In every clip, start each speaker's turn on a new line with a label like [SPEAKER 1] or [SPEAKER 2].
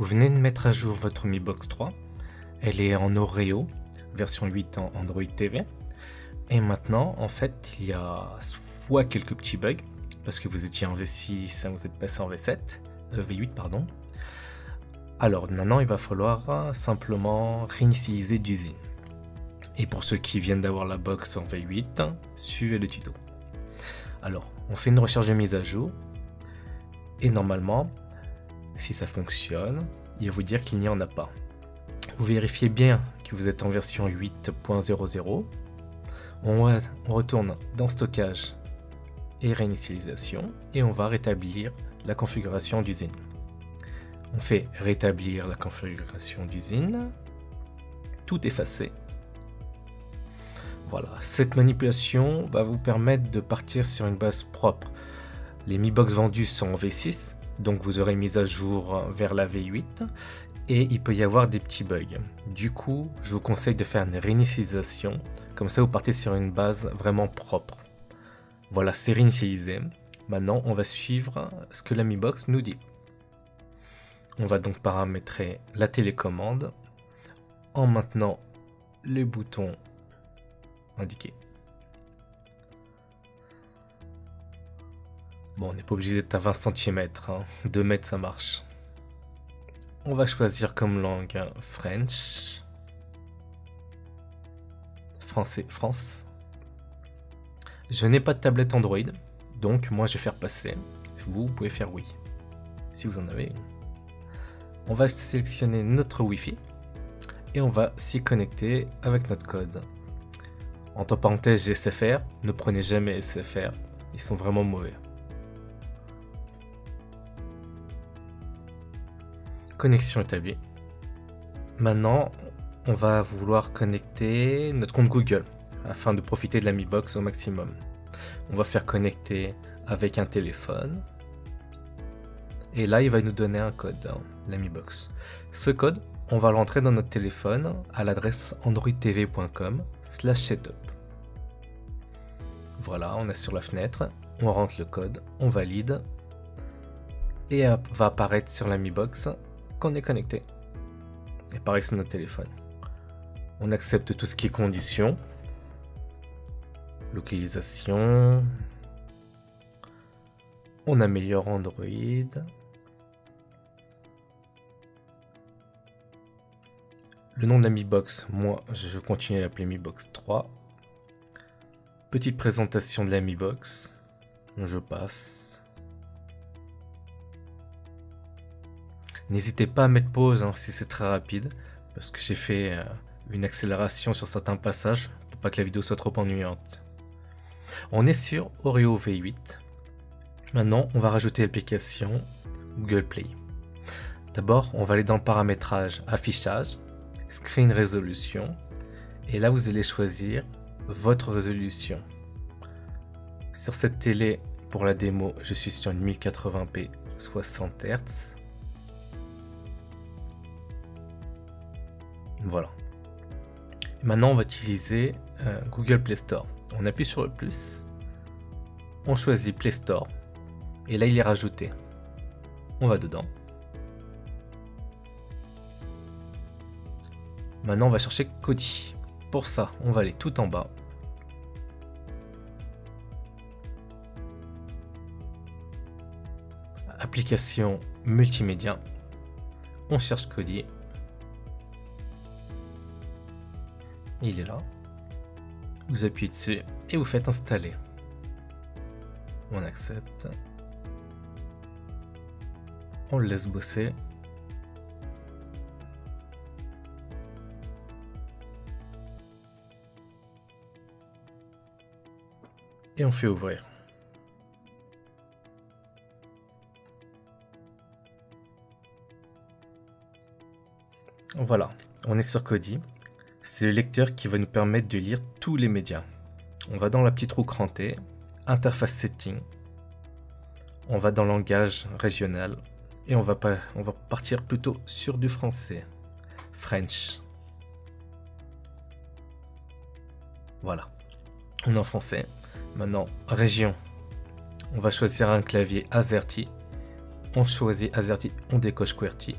[SPEAKER 1] Vous venez de mettre à jour votre Mi Box 3. Elle est en Oreo, version 8 en Android TV. Et maintenant, en fait, il y a soit quelques petits bugs, parce que vous étiez en V6 et vous êtes passé en V8, pardon. Alors maintenant, il va falloir simplement réinitialiser d'usine. Et pour ceux qui viennent d'avoir la box en V8, suivez le tuto. Alors, on fait une recherche de mise à jour. Et normalement, si ça fonctionne, il va vous dire qu'il n'y en a pas. Vous vérifiez bien que vous êtes en version 8.00. On retourne dans stockage et réinitialisation et on va rétablir la configuration d'usine. On fait rétablir la configuration d'usine, tout effacer. Voilà, cette manipulation va vous permettre de partir sur une base propre. Les Mi Box vendus sont en V6, donc vous aurez mis à jour vers la V8 et il peut y avoir des petits bugs. Du coup, je vous conseille de faire une réinitialisation, comme ça vous partez sur une base vraiment propre. Voilà, c'est réinitialisé. Maintenant, on va suivre ce que la Mi Box nous dit. On va donc paramétrer la télécommande en maintenant les boutons indiqués. Bon, on n'est pas obligé d'être à 20 cm, 2 mètres ça marche. On va choisir comme langue French, français, France. Je n'ai pas de tablette Android, donc moi je vais faire passer. Vous pouvez faire oui, si vous en avez une. On va sélectionner notre Wi-Fi et on va s'y connecter avec notre code. Entre parenthèses, SFR, ne prenez jamais SFR, ils sont vraiment mauvais. Connexion établie. Maintenant, on va vouloir connecter notre compte Google afin de profiter de la Mi Box au maximum. On va faire connecter avec un téléphone. Et là, il va nous donner un code, la Mi Box. Ce code, on va l'entrer dans notre téléphone à l'adresse androidtv.com/setup. Voilà, on est sur la fenêtre, on rentre le code, on valide. Et va apparaître sur la Mi Box qu'on est connecté. Et pareil sur notre téléphone. On accepte tout ce qui est conditions. Localisation. On améliore Android. Le nom de la Mi Box, moi je continue à l'appeler Mi Box 3. Petite présentation de la Mi Box. Je passe. N'hésitez pas à mettre pause si c'est très rapide, parce que j'ai fait une accélération sur certains passages pour pas que la vidéo soit trop ennuyante. On est sur Oreo V8. Maintenant, on va rajouter l'application Google Play. D'abord, on va aller dans le paramétrage affichage, screen résolution, et là vous allez choisir votre résolution. Sur cette télé, pour la démo, je suis sur une 1080p 60 Hz. Voilà. Maintenant, on va utiliser Google Play Store. On appuie sur le plus. On choisit Play Store. Et là, il est rajouté. On va dedans. Maintenant, on va chercher Kodi. Pour ça, on va aller tout en bas. Application multimédia. On cherche Kodi. Il est là. Vous appuyez dessus et vous faites installer. On accepte. On le laisse bosser. Et on fait ouvrir. Voilà, on est sur Kodi. C'est le lecteur qui va nous permettre de lire tous les médias. On va dans la petite roue crantée, interface setting. On va dans langage régional et on va partir plutôt sur du français. French. Voilà, on est en français. Maintenant, région. On va choisir un clavier AZERTY. On choisit AZERTY, on décoche QWERTY.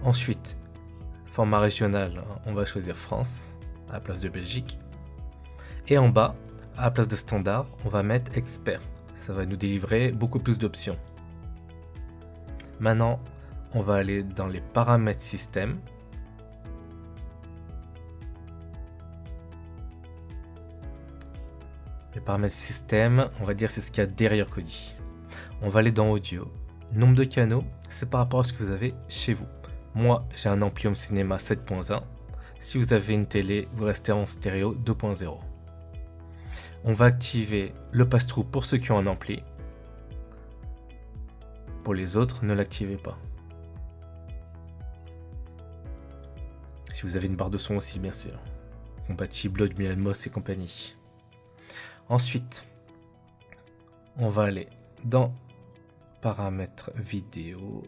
[SPEAKER 1] Ensuite, format régional, on va choisir France à la place de Belgique. Et en bas, à la place de standard, on va mettre expert. Ça va nous délivrer beaucoup plus d'options. Maintenant, on va aller dans les paramètres système. Les paramètres système, on va dire c'est ce qu'il y a derrière Kodi. On va aller dans audio. Nombre de canaux, c'est par rapport à ce que vous avez chez vous. Moi, j'ai un ampli home cinéma 7.1. Si vous avez une télé, vous restez en stéréo 2.0. On va activer le pass-through pour ceux qui ont un ampli. Pour les autres, ne l'activez pas. Si vous avez une barre de son aussi, bien sûr. Compatible Audio Atmos et compagnie. Ensuite, on va aller dans paramètres vidéo.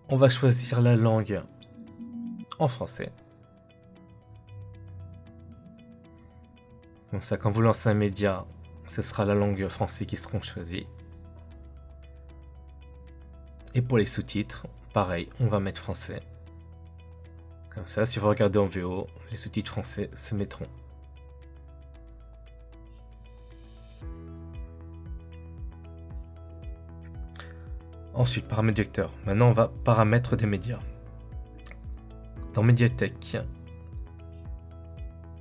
[SPEAKER 1] On va choisir la langue en français. Comme ça, quand vous lancez un média, ce sera la langue française qui sera choisie. Et pour les sous-titres, pareil, on va mettre français. Comme ça, si vous regardez en VO, les sous-titres français se mettront. Ensuite, paramètres du lecteur. Maintenant, on va paramètres des médias. Dans Médiathèque,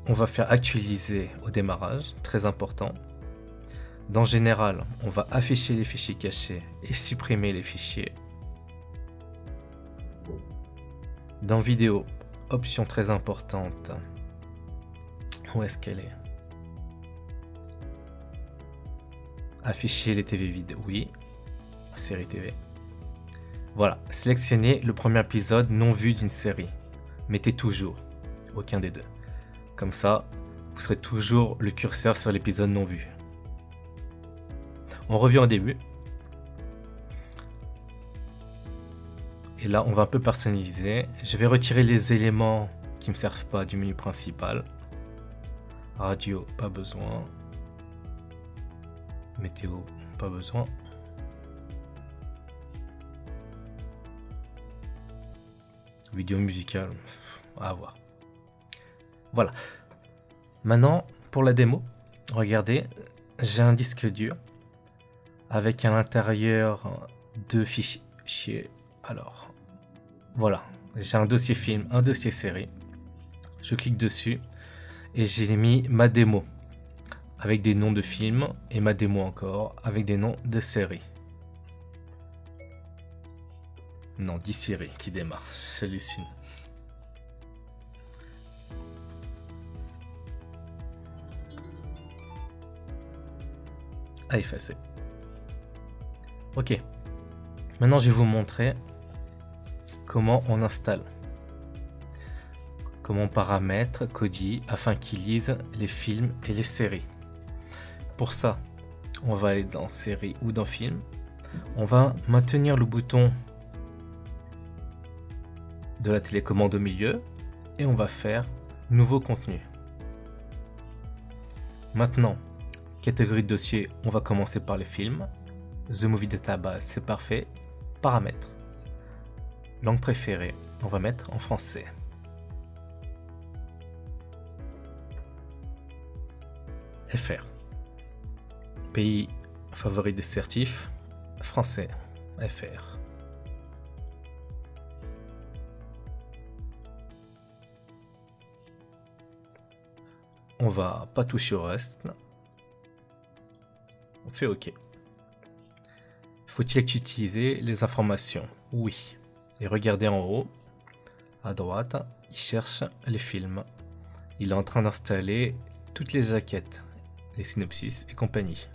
[SPEAKER 1] on va faire actualiser au démarrage, très important. Dans Général, on va afficher les fichiers cachés et supprimer les fichiers. Dans Vidéo, option très importante. Où est-ce qu'elle est? Afficher les TV vides, oui. Série TV. Voilà, sélectionnez le premier épisode non vu d'une série. Mettez toujours, aucun des deux. Comme ça, vous serez toujours le curseur sur l'épisode non vu. On revient au début. Et là, on va un peu personnaliser. Je vais retirer les éléments qui ne me servent pas du menu principal. Radio, pas besoin. Météo, pas besoin. Vidéo musicale, à voir. Voilà. Maintenant, pour la démo, regardez, j'ai un disque dur avec à l'intérieur deux fichiers. Alors, voilà, j'ai un dossier film, un dossier série. Je clique dessus et j'ai mis ma démo avec des noms de films et ma démo encore avec des noms de séries. Non, 10 séries qui démarrent, j'hallucine. À effacer. Ok. Maintenant, je vais vous montrer comment on installe. Comment on paramètre Kodi afin qu'il lise les films et les séries. Pour ça, on va aller dans série ou dans film. On va maintenir le bouton de la télécommande au milieu et on va faire nouveau contenu. Maintenant, catégorie de dossier, on va commencer par les films. The Movie Database, c'est parfait. Paramètres. Langue préférée, on va mettre en français. FR. Pays favori des certifs, français, FR. On va pas toucher au reste. On fait OK. Faut-il utiliser les informations? Oui. Et regardez en haut, à droite, il cherche les films. Il est en train d'installer toutes les jaquettes, les synopsis et compagnie.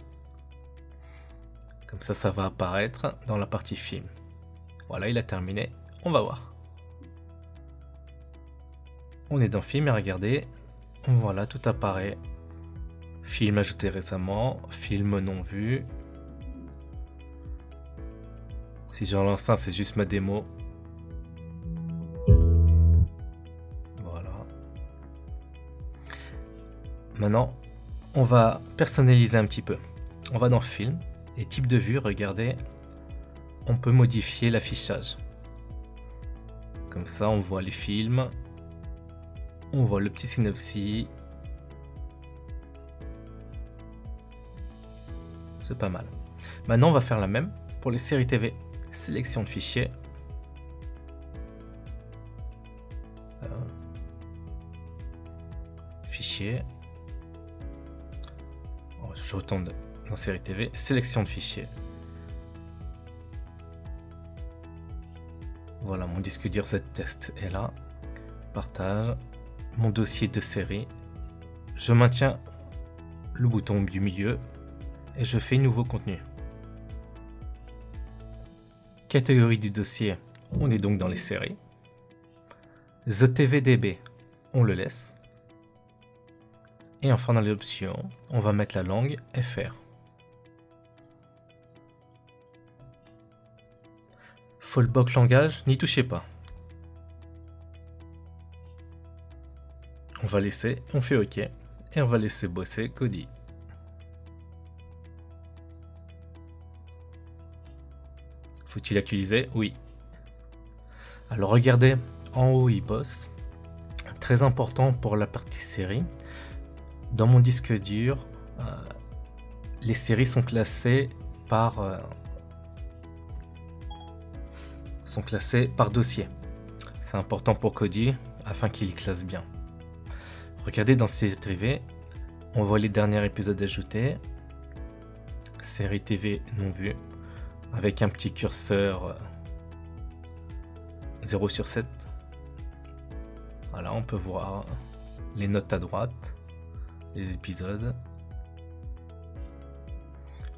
[SPEAKER 1] Comme ça, ça va apparaître dans la partie film. Voilà, il a terminé. On va voir. On est dans film et regardez. Voilà, tout apparaît. Film ajouté récemment, film non vu. Si j'en lance un, c'est juste ma démo. Voilà. Maintenant, on va personnaliser un petit peu. On va dans film et type de vue, regardez, on peut modifier l'affichage. Comme ça, on voit les films. On voit le petit synopsis. C'est pas mal. Maintenant, on va faire la même pour les séries TV. Sélection de fichiers. Fichier. Oh, je retourne dans série TV. Sélection de fichiers. Voilà, mon disque dur Z-Test est là. Partage. Mon dossier de série. Je maintiens le bouton du milieu et je fais nouveau contenu. Catégorie du dossier, on est donc dans les séries. The TVDB, on le laisse. Et enfin dans les options, on va mettre la langue FR. Fallback langage, n'y touchez pas. On va laisser, on fait OK, et on va laisser bosser Kodi. Faut-il actualiser? Oui. Alors regardez, en haut il bosse. Très important pour la partie série. Dans mon disque dur, les séries sont classées par dossier. C'est important pour Kodi afin qu'il les classe bien. Regardez dans série TV, on voit les derniers épisodes ajoutés. Série TV non vue. Avec un petit curseur 0/7. Voilà, on peut voir les notes à droite, les épisodes.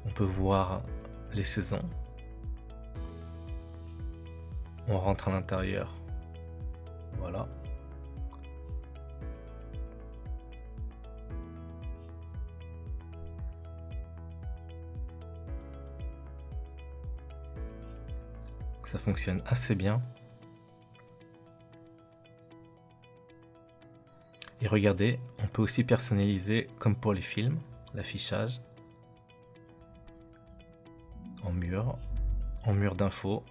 [SPEAKER 1] On peut voir les saisons. On rentre à l'intérieur. Voilà. Ça fonctionne assez bien. Et regardez, on peut aussi personnaliser comme pour les films, l'affichage en mur d'infos.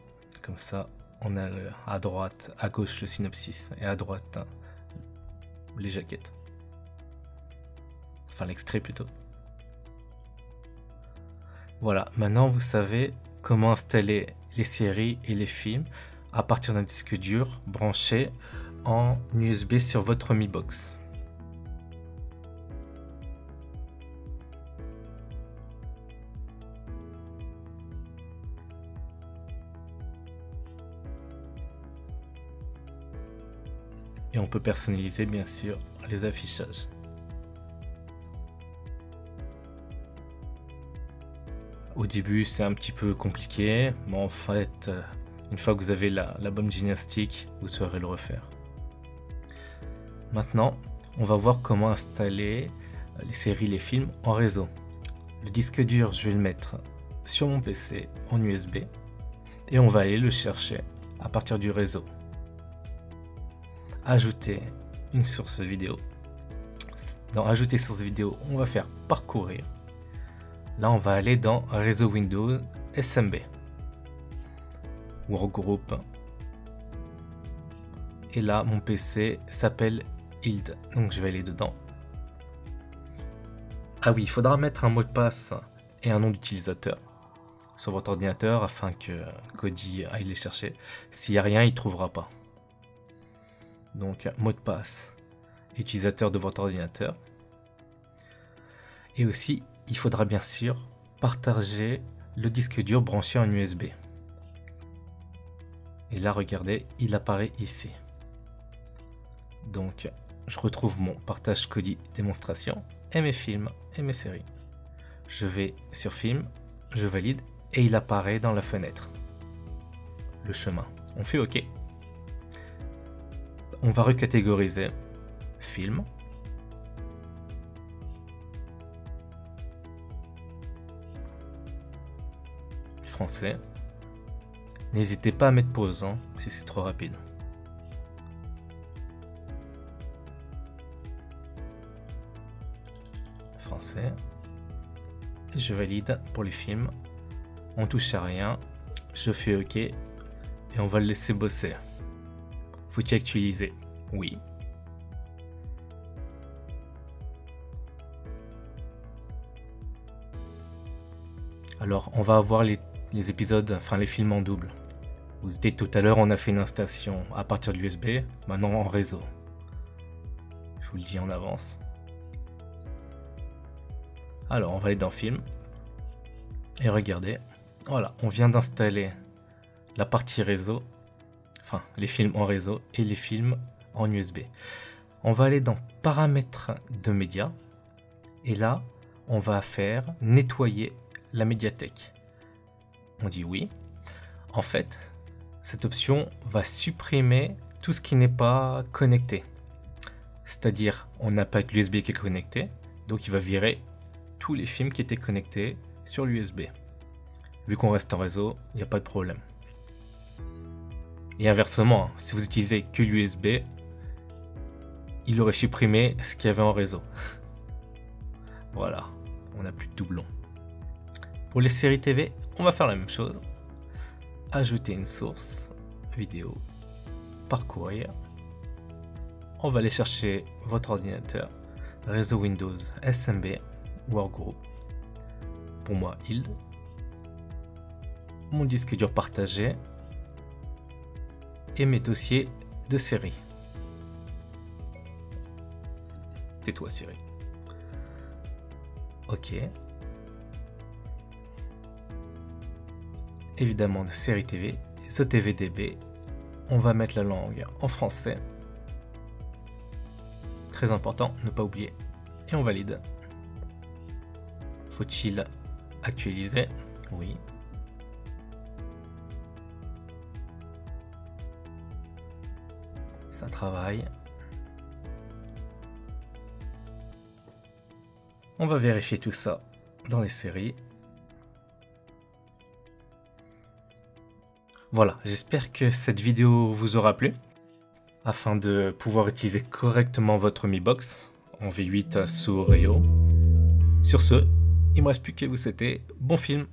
[SPEAKER 1] Comme ça, on a à droite, à gauche le synopsis et à droite les jaquettes. Enfin l'extrait plutôt. Voilà, maintenant vous savez comment installer les séries et les films à partir d'un disque dur branché en USB sur votre Mi Box. Et on peut personnaliser bien sûr les affichages. Au début c'est un petit peu compliqué, mais en fait une fois que vous avez la bonne gymnastique, vous saurez le refaire. Maintenant on va voir comment installer les séries, les films en réseau. Le disque dur je vais le mettre sur mon PC en USB et on va aller le chercher à partir du réseau. Ajouter une source vidéo. Dans ajouter source vidéo, on va faire parcourir. Là, on va aller dans réseau Windows SMB. Workgroup. Et là, mon PC s'appelle HILD. Donc, je vais aller dedans. Ah oui, il faudra mettre un mot de passe et un nom d'utilisateur sur votre ordinateur afin que Kodi aille les chercher. S'il n'y a rien, il ne trouvera pas. Donc, mot de passe, utilisateur de votre ordinateur. Et aussi, il faudra bien sûr partager le disque dur branché en USB. Et là, regardez, il apparaît ici. Donc, je retrouve mon partage Kodi démonstration et mes films et mes séries. Je vais sur film, je valide et il apparaît dans la fenêtre. Le chemin. On fait OK. On va recatégoriser film. Français. N'hésitez pas à mettre pause si c'est trop rapide. Français. Je valide pour les films. On touche à rien. Je fais OK et on va le laisser bosser. Faut-il actualiser? Oui. Alors, on va avoir les épisodes, enfin les films en double. Dès tout à l'heure, on a fait une installation à partir de l'USB, maintenant en réseau. Je vous le dis en avance. Alors, on va aller dans Film. Et regardez, voilà, on vient d'installer la partie réseau, enfin les films en réseau et les films en USB. On va aller dans Paramètres de médias. Et là, on va faire nettoyer la médiathèque. On dit oui. En fait, cette option va supprimer tout ce qui n'est pas connecté. C'est-à-dire, on n'a pas que l'USB qui est connecté, donc il va virer tous les films qui étaient connectés sur l'USB. Vu qu'on reste en réseau, il n'y a pas de problème. Et inversement, si vous utilisez que l'USB, il aurait supprimé ce qu'il y avait en réseau. Voilà, on n'a plus de doublons. Pour les séries TV, on va faire la même chose. Ajouter une source vidéo, parcourir. On va aller chercher votre ordinateur, réseau Windows, SMB, Workgroup. Pour moi, mon disque dur partagé et mes dossiers de série. Tais-toi, Siri. Ok. Évidemment, de série TV, TVDB. On va mettre la langue en français. Très important, ne pas oublier. Et on valide. Faut-il actualiser? Oui. Ça travaille. On va vérifier tout ça dans les séries. Voilà, j'espère que cette vidéo vous aura plu. Afin de pouvoir utiliser correctement votre Mi Box en V8 sous Oreo. Sur ce, il ne me reste plus qu'à vous souhaiter bon film.